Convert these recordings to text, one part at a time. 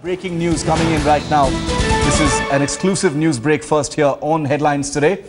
Breaking news coming in right now. This is an exclusive news break first here on Headlines Today.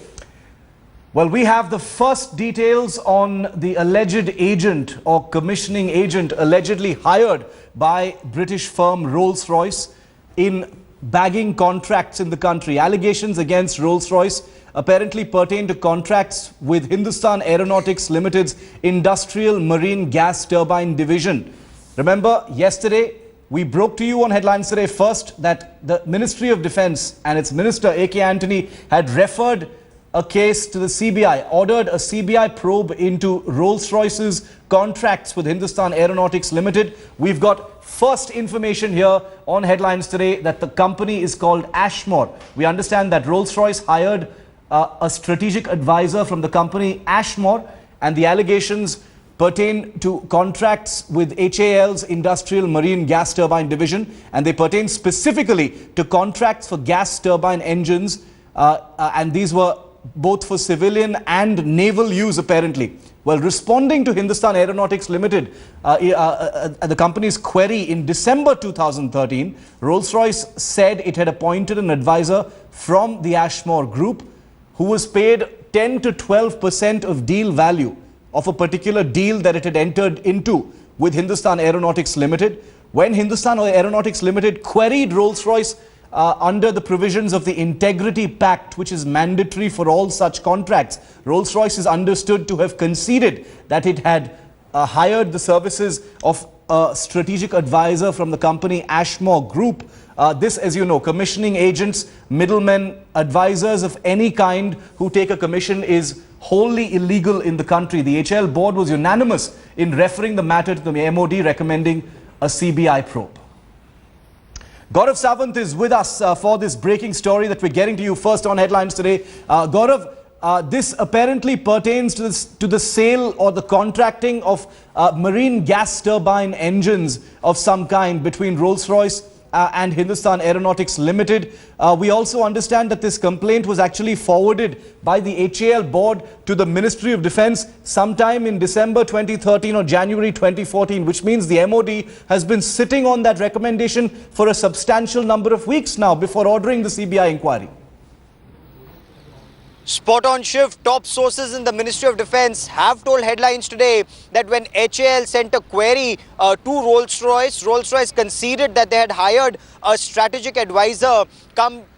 Well, we have the first details on the alleged agent or commissioning agent allegedly hired by British firm Rolls Royce in bagging contracts in the country. Allegations against Rolls Royce apparently pertain to contracts with Hindustan Aeronautics Limited's Industrial Marine Gas Turbine Division. Remember, yesterday, we broke to you on Headlines Today first that the Ministry of Defence and its Minister A.K. Antony had referred a case to the CBI, ordered a CBI probe into Rolls-Royce's contracts with Hindustan Aeronautics Limited. We've got first information here on Headlines Today that the company is called Ashmore. We understand that Rolls-Royce hired a strategic advisor from the company Ashmore, and the allegations pertain to contracts with HAL's Industrial Marine Gas Turbine Division, and they pertain specifically to contracts for gas turbine engines, and these were both for civilian and naval use apparently. Well, responding to Hindustan Aeronautics Limited, the company's query in December 2013, Rolls-Royce said it had appointed an advisor from the Ashmore Group who was paid 10 to 12% of deal value of a particular deal that it had entered into with Hindustan Aeronautics Limited. When Hindustan Aeronautics Limited queried Rolls-Royce under the provisions of the Integrity Pact, which is mandatory for all such contracts, Rolls-Royce is understood to have conceded that it had hired the services of a strategic advisor from the company Ashmore Group. This, as you know, commissioning agents, middlemen, advisors of any kind who take a commission is wholly illegal in the country. The HL board was unanimous in referring the matter to the MOD, recommending a CBI probe. Gaurav Sawant is with us for this breaking story that we're getting to you first on Headlines Today. Gaurav, this apparently pertains to the sale or the contracting of marine gas turbine engines of some kind between Rolls-Royce and Hindustan Aeronautics Limited. We also understand that this complaint was actually forwarded by the HAL board to the Ministry of Defence sometime in December 2013 or January 2014, which means the MOD has been sitting on that recommendation for a substantial number of weeks now before ordering the CBI inquiry. Spot on, Shiv. Top sources in the Ministry of Defence have told Headlines Today that when HAL sent a query to Rolls-Royce, Rolls-Royce conceded that they had hired a strategic advisor,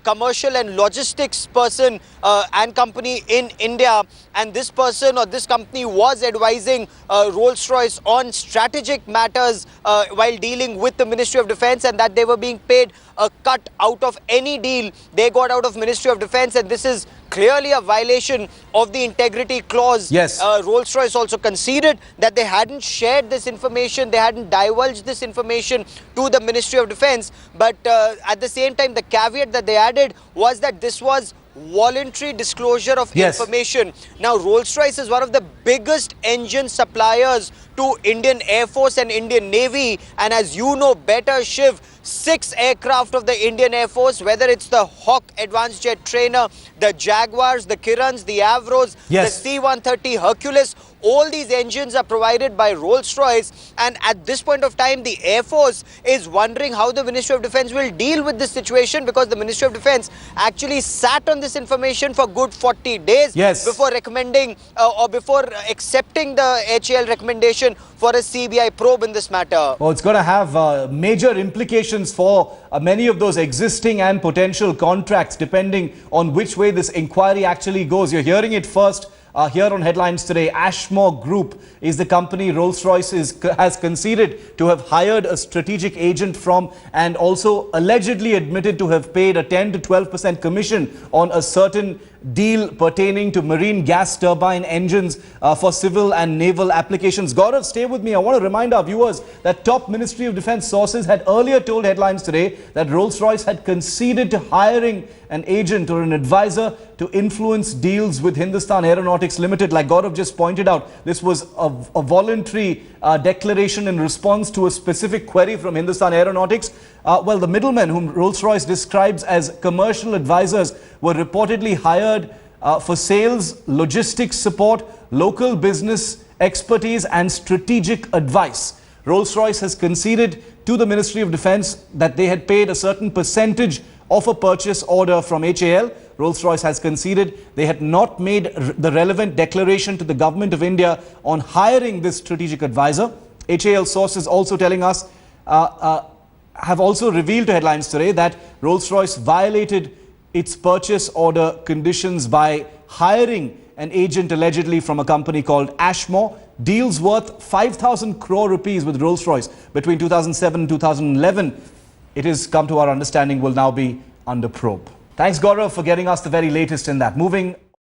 commercial and logistics person and company in India, and this person or this company was advising Rolls-Royce on strategic matters while dealing with the Ministry of Defence, and that they were being paid a cut out of any deal they got out of Ministry of Defence, and this is clearly a violation of the integrity clause. Yes. Rolls-Royce also conceded that they hadn't shared this information, they hadn't divulged this information to the Ministry of Defence, but at the same time the caveat that they added was that this was voluntary disclosure of information. Now, Rolls-Royce is one of the biggest engine suppliers to Indian Air Force and Indian Navy, and as you know better, Shiv, 6 aircraft of the Indian Air Force, whether it's the Hawk Advanced Jet Trainer, the Jaguars, the Kirans, the Avros, the C-130 Hercules, all these engines are provided by Rolls-Royce, and at this point of time the Air Force is wondering how the Ministry of Defence will deal with this situation, because the Ministry of Defence actually sat on this information for good 40 days before recommending or before accepting the HAL recommendation for a CBI probe in this matter. Well, it's going to have major implications for many of those existing and potential contracts, depending on which way this inquiry actually goes. You're hearing it first here on Headlines Today. Ashmore Group is the company Rolls-Royce has conceded to have hired a strategic agent from, and also allegedly admitted to have paid a 10 to 12% commission on a certain deal pertaining to marine gas turbine engines for civil and naval applications. Gaurav, stay with me. I want to remind our viewers that top Ministry of Defence sources had earlier told Headlines Today that Rolls-Royce had conceded to hiring an agent or an advisor to influence deals with Hindustan Aeronautics Limited. Like Gaurav just pointed out, this was a voluntary declaration in response to a specific query from Hindustan Aeronautics. Well, the middlemen, whom Rolls-Royce describes as commercial advisors, were reportedly hired for sales, logistics support, local business expertise and strategic advice. Rolls Royce has conceded to to the Ministry of Defence that they had paid a certain percentage of a purchase order from HAL. Rolls Royce has conceded they had not made the relevant declaration to the Government of India on hiring this strategic advisor. HAL sources also telling us, have also revealed to Headlines Today that Rolls Royce violated its purchase order conditions by hiring an agent allegedly from a company called Ashmore. Deals worth 5,000 crore rupees with Rolls Royce between 2007 and 2011, it has come to our understanding, will now be under probe. Thanks, Gaurav, for getting us the very latest in that. Moving